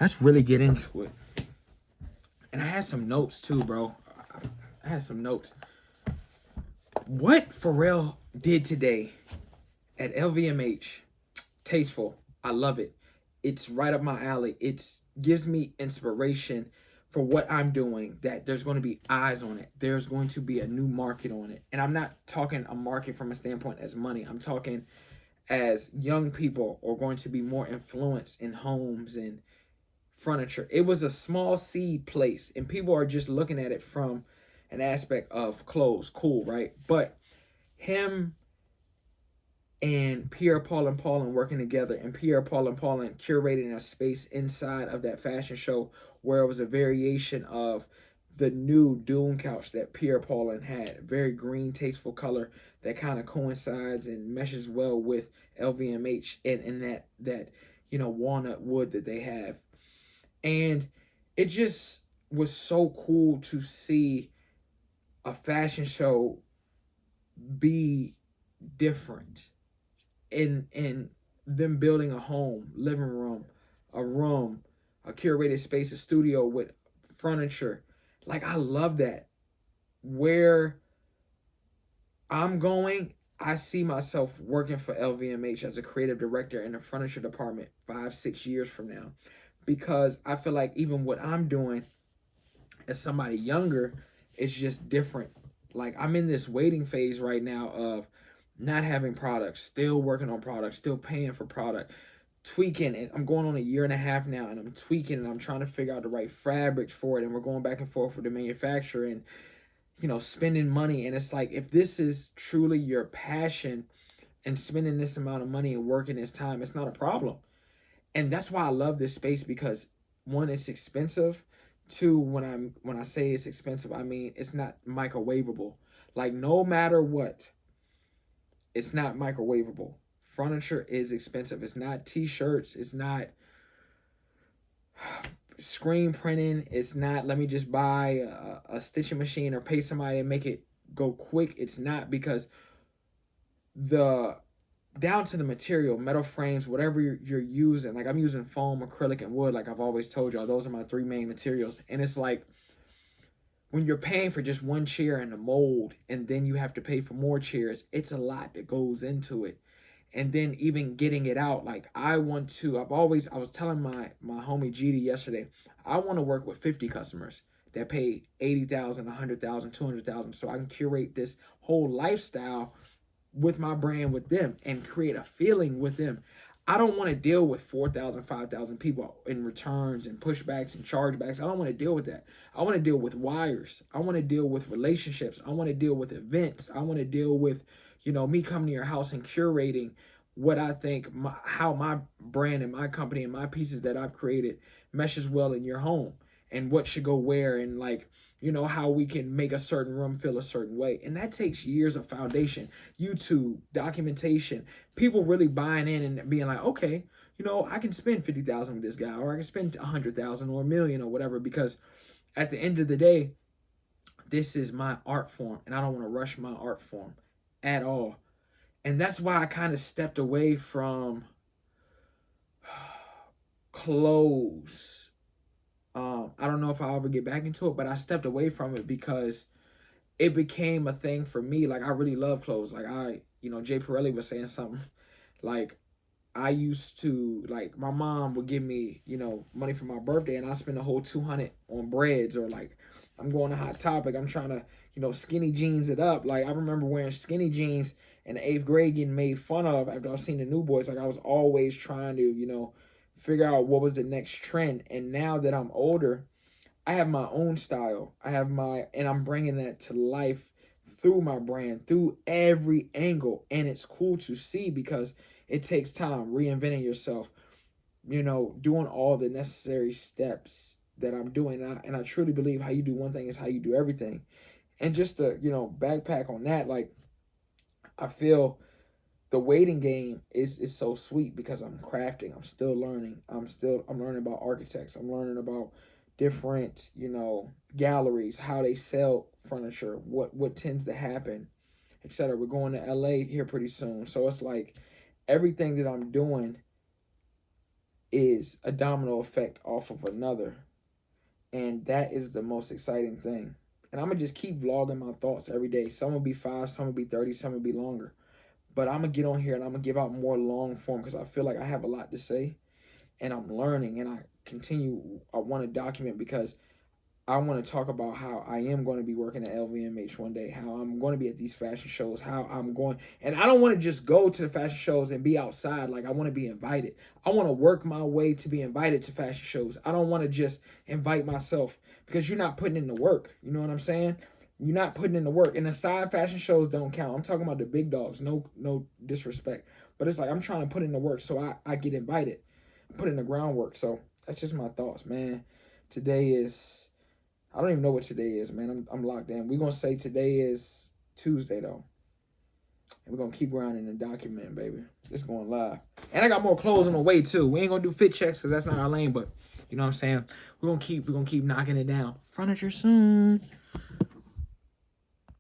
let's really get into it. And I had some notes too, bro. I had some notes. What Pharrell did today at LVMH, tasteful. I love it. It's right up my alley. It gives me inspiration for what I'm doing, that there's going to be eyes on it. There's going to be a new market on it. And I'm not talking a market from a standpoint as money. I'm talking as young people are going to be more influenced in homes and furniture. It was a small seed place, and people are just looking at it from an aspect of clothes. Cool, right? But him and Pierre Paul and Paulin working together, and Pierre Paul and Paulin curating a space inside of that fashion show where it was a variation of the new Dune couch that Pierre Paulin had. Very green, tasteful color that kind of coincides and meshes well with LVMH and that walnut wood that they have. And it just was so cool to see a fashion show be different in them building a home, living room, a room, a curated space, a studio with furniture. Like, I love that. Where I'm going, I see myself working for LVMH as a creative director in the furniture department 5-6 years from now, because I feel like even what I'm doing as somebody younger is just different. Like, I'm in this waiting phase right now of not having products, still working on products, still paying for product, tweaking. And I'm going on a year and a half now, and I'm tweaking, and I'm trying to figure out the right fabrics for it. And we're going back and forth with the manufacturer and, spending money. And it's like, if this is truly your passion and spending this amount of money and working this time, it's not a problem. And that's why I love this space, because one, it's expensive. Two, when I say it's expensive, I mean it's not microwavable. Like, no matter what, it's not microwavable. Furniture is expensive. It's not t-shirts. It's not screen printing. It's not, let me just buy a stitching machine or pay somebody and make it go quick. It's not, because the down to the material, metal frames, whatever you're using. Like, I'm using foam, acrylic, and wood. Like I've always told y'all, those are my three main materials. And it's like, when you're paying for just one chair and the mold, and then you have to pay for more chairs, it's a lot that goes into it. And then even getting it out, like, I was telling my homie GD yesterday, I want to work with 50 customers that pay 80,000, 100,000, 200,000, so I can curate this whole lifestyle with my brand with them and create a feeling with them. I don't want to deal with 4,000, 5,000 people in returns and pushbacks and chargebacks. I don't want to deal with that. I want to deal with wires. I want to deal with relationships. I want to deal with events. I want to deal with, me coming to your house and curating what I think, how my brand and my company and my pieces that I've created meshes well in your home, and what should go where, and like, how we can make a certain room feel a certain way. And that takes years of foundation, YouTube, documentation, people really buying in and being like, okay, I can spend 50,000 with this guy, or I can spend 100,000 or a million or whatever, because at the end of the day, this is my art form, and I don't want to rush my art form at all. And that's why I kind of stepped away from clothes. I don't know if I'll ever get back into it, but I stepped away from it because it became a thing for me. Like, I really love clothes. Like, Jay Pirelli was saying something. Like, I used to, like, my mom would give me, money for my birthday, and I spend a whole 200 on breads, or like, I'm going to Hot Topic, I'm trying to, skinny jeans it up. Like, I remember wearing skinny jeans in the 8th grade, getting made fun of after I've seen the New Boys. Like, I was always trying to, figure out what was the next trend. And now that I'm older, I have my own style. And I'm bringing that to life through my brand, through every angle. And it's cool to see, because it takes time reinventing yourself, doing all the necessary steps that I'm doing. And I truly believe how you do one thing is how you do everything. And just to, backpack on that, like, I feel the waiting game is so sweet, because I'm crafting, I'm still learning. I'm learning about architects. I'm learning about different, galleries, how they sell furniture, what tends to happen, etc. We're going to LA here pretty soon. So it's like, everything that I'm doing is a domino effect off of another. And that is the most exciting thing. And I'm going to just keep vlogging my thoughts every day. Some will be 5, some will be 30, some will be longer. But I'm going to get on here and I'm going to give out more long form because I feel like I have a lot to say. And I'm learning and I want to document because I want to talk about how I am going to be working at LVMH one day, how I'm going to be at these fashion shows, how I'm going. And I don't want to just go to the fashion shows and be outside. Like, I want to be invited. I want to work my way to be invited to fashion shows. I don't want to just invite myself because you're not putting in the work. You know what I'm saying? You're not putting in the work. And the side fashion shows don't count. I'm talking about the big dogs. No disrespect. But it's like I'm trying to put in the work so I get invited. Put in the groundwork. So that's just my thoughts, man. Today is... I don't even know what today is, man. I'm locked in. We're going to say today is Tuesday, though. And we're going to keep grinding and documenting, baby. It's going live. And I got more clothes on the way, too. We ain't going to do fit checks because that's not our lane, but you know what I'm saying? We're going to keep knocking it down. Furniture soon.